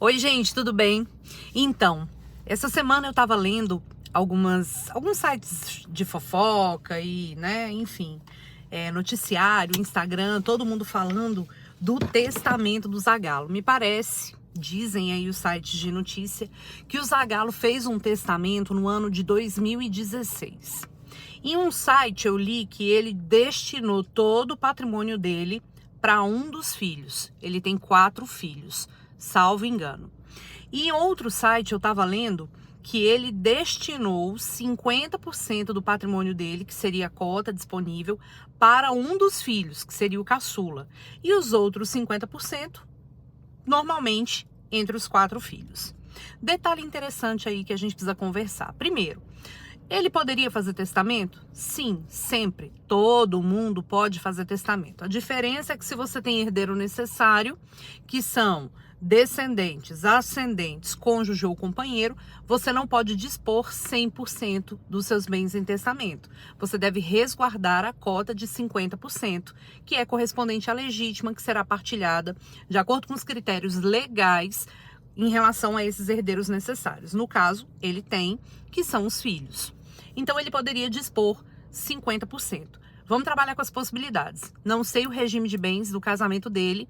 Oi, gente, tudo bem? Então, essa semana eu tava lendo alguns sites de fofoca e, enfim, noticiário, Instagram, todo mundo falando do testamento do Zagallo. Me parece, dizem aí os sites de notícia, que o Zagallo fez um testamento no ano de 2016. Em um site eu li que ele destinou todo o patrimônio dele para um dos filhos. Ele tem 4 filhos, salvo engano. E em outro site eu estava lendo que ele destinou 50% do patrimônio dele, que seria a cota disponível, para um dos filhos, que seria o caçula. E os outros 50%, normalmente, entre os 4 filhos. Detalhe interessante aí que a gente precisa conversar. Primeiro, ele poderia fazer testamento? Sim, sempre. Todo mundo pode fazer testamento. A diferença é que se você tem herdeiro necessário, que são descendentes, ascendentes, cônjuge ou companheiro, você não pode dispor 100% dos seus bens em testamento. Você deve resguardar a cota de 50%, que é correspondente à legítima, que será partilhada de acordo com os critérios legais em relação a esses herdeiros necessários. No caso, ele tem, que são os filhos. Então, ele poderia dispor 50%. Vamos trabalhar com as possibilidades. Não sei o regime de bens do casamento dele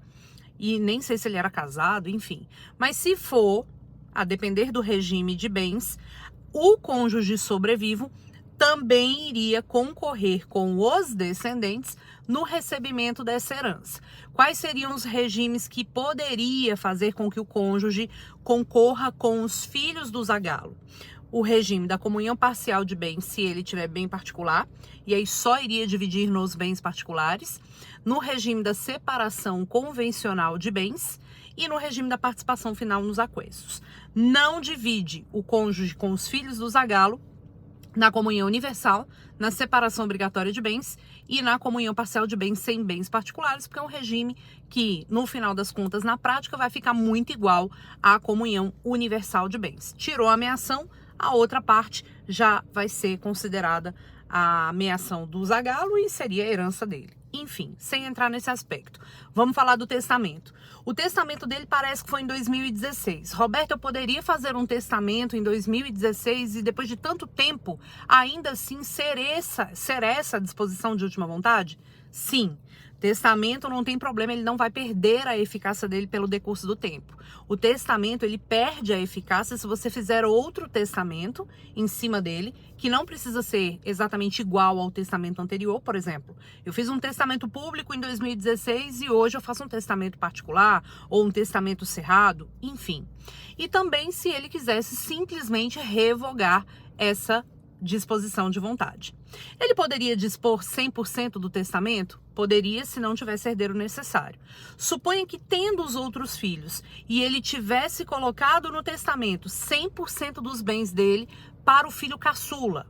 e nem sei se ele era casado, enfim. Mas se for, a depender do regime de bens, o cônjuge sobrevivo também iria concorrer com os descendentes no recebimento dessa herança. Quais seriam os regimes que poderia fazer com que o cônjuge concorra com os filhos do Zagallo? O regime da comunhão parcial de bens, se ele tiver bem particular, e aí só iria dividir nos bens particulares, no regime da separação convencional de bens e no regime da participação final nos aquestos. Não divide o cônjuge com os filhos do Zagallo na comunhão universal, na separação obrigatória de bens e na comunhão parcial de bens sem bens particulares, porque é um regime que, no final das contas, na prática, vai ficar muito igual à comunhão universal de bens. Tirou a meação, a outra parte já vai ser considerada a meação do Zagallo e seria a herança dele. Enfim, sem entrar nesse aspecto. Vamos falar do testamento. O testamento dele parece que foi em 2016. Roberto, eu poderia fazer um testamento em 2016 e depois de tanto tempo, ainda assim ser essa a disposição de última vontade? Sim. Testamento não tem problema, ele não vai perder a eficácia dele pelo decurso do tempo. O testamento, ele perde a eficácia se você fizer outro testamento em cima dele, que não precisa ser exatamente igual ao testamento anterior. Por exemplo, eu fiz um testamento público em 2016 e hoje eu faço um testamento particular ou um testamento cerrado, enfim. E também se ele quisesse simplesmente revogar essa disposição de vontade. Ele poderia dispor 100% do testamento? Poderia, se não tivesse herdeiro necessário. Suponha que, tendo os outros filhos e ele tivesse colocado no testamento 100% dos bens dele para o filho caçula.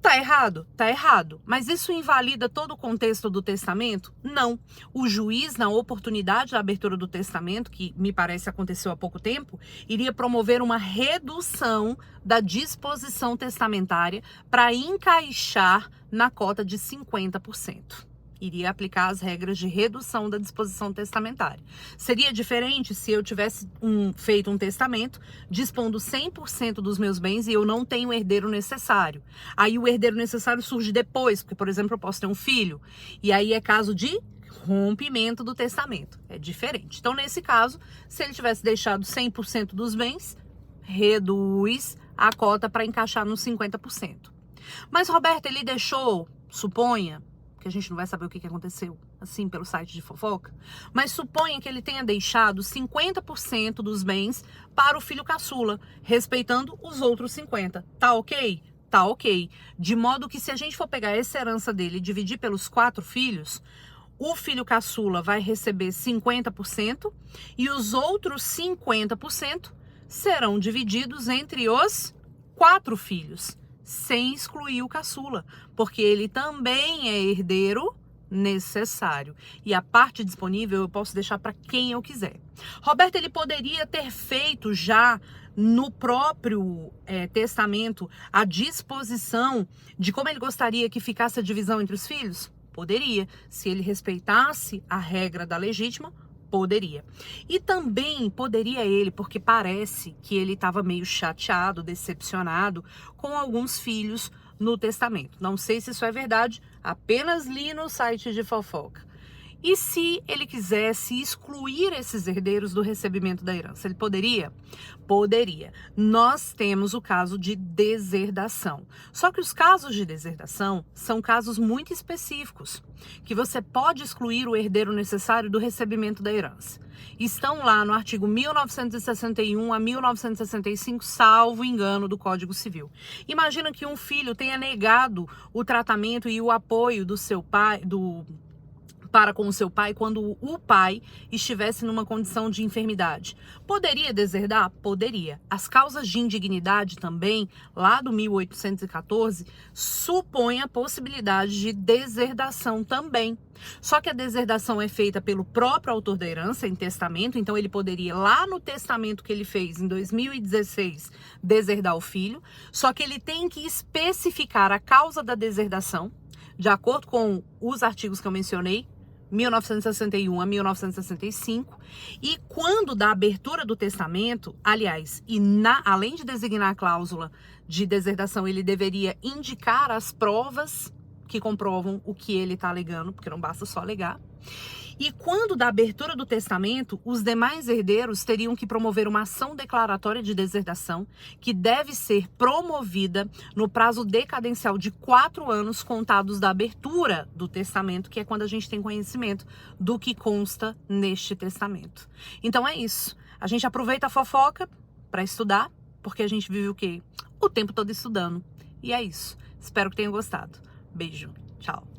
Tá errado? Tá errado. Mas isso invalida todo o contexto do testamento? Não. O juiz, na oportunidade da abertura do testamento, que me parece aconteceu há pouco tempo, iria promover uma redução da disposição testamentária para encaixar na cota de 50%. Iria aplicar as regras de redução da disposição testamentária. Seria diferente se eu tivesse feito um testamento dispondo 100% dos meus bens e eu não tenho o herdeiro necessário. Aí o herdeiro necessário surge depois, porque, por exemplo, eu posso ter um filho. E aí é caso de rompimento do testamento. É diferente. Então, nesse caso, se ele tivesse deixado 100% dos bens, reduz a cota para encaixar nos 50%. Mas, Roberto, ele deixou, suponha, que a gente não vai saber o que aconteceu, assim, pelo site de fofoca, mas suponha que ele tenha deixado 50% dos bens para o filho caçula, respeitando os outros 50%. Tá ok? Tá ok. De modo que, se a gente for pegar essa herança dele e dividir pelos 4 filhos, o filho caçula vai receber 50% e os outros 50% serão divididos entre os 4 filhos. Sem excluir o caçula, porque ele também é herdeiro necessário. E a parte disponível eu posso deixar para quem eu quiser. Roberto, ele poderia ter feito já no próprio testamento a disposição de como ele gostaria que ficasse a divisão entre os filhos? Poderia. Se ele respeitasse a regra da legítima, Poderia. E também poderia ele, porque parece que ele estava meio chateado, decepcionado com alguns filhos no testamento. Não sei se isso é verdade, apenas li no site de fofoca. E se ele quisesse excluir esses herdeiros do recebimento da herança, ele poderia? Poderia. Nós temos o caso de deserdação. Só que os casos de deserdação são casos muito específicos, que você pode excluir o herdeiro necessário do recebimento da herança. Estão lá no artigo 1961 a 1965, salvo engano, do Código Civil. Imagina que um filho tenha negado o tratamento e o apoio do seu pai, para com o seu pai quando o pai estivesse numa condição de enfermidade. Poderia deserdar? Poderia. As causas de indignidade também, lá do 1814, supõem a possibilidade de deserdação também. Só que a deserdação é feita pelo próprio autor da herança em testamento, então ele poderia, lá no testamento que ele fez em 2016, deserdar o filho, só que ele tem que especificar a causa da deserdação, de acordo com os artigos que eu mencionei, 1961 a 1965, e quando da abertura do testamento, aliás, além de designar a cláusula de deserdação, ele deveria indicar as provas que comprovam o que ele está alegando, porque não basta só alegar. E quando da abertura do testamento, os demais herdeiros teriam que promover uma ação declaratória de deserdação, que deve ser promovida no prazo decadencial de 4 anos contados da abertura do testamento, que é quando a gente tem conhecimento do que consta neste testamento. Então é isso. A gente aproveita a fofoca para estudar, porque a gente vive o quê? O tempo todo estudando. E é isso. Espero que tenham gostado. Beijo. Tchau.